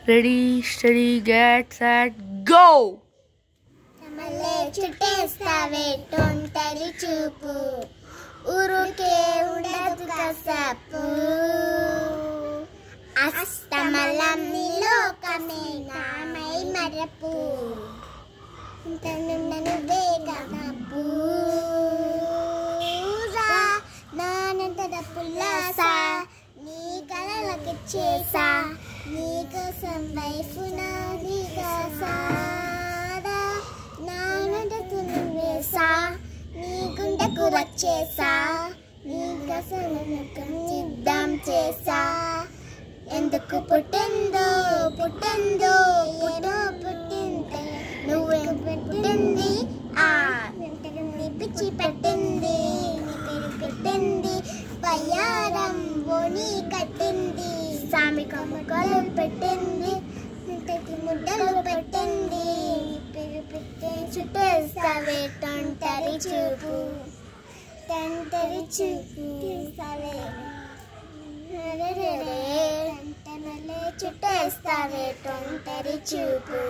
Ready, steady, get, set, go! మళ్ళీ చుట్టేస్తావే తొంటరి చూపు ఊరుకే ఉండదు కసపు అస్తమలం లోకమే నామై మరపు నన్ను వేగనపు నానంతట పుల్లాసా నీ కలలకి చేసా నీకోసం వైఫు నాది కాసారా నానంటేసా నీ గుండెకు వచ్చేసా నీకోసం సిద్ధం చేసా ఎందుకు పుట్టిందో పుట్టిందో ఏమో పుట్టింది నువ్వేం పుట్టింది నీ పిచ్చి పెట్టింది నీ పేరు పెట్టింది పయ్యారం బోని కట్టింది సామి కమ్మకాలు పెట్టింది ఇంతకి ముద్దలు పెట్టింది నీ పేరు పెట్టి చుట్టేస్తావే తొంటరి చూపు తీస్తావే చుట్టేస్తావే తొంటరి చూపు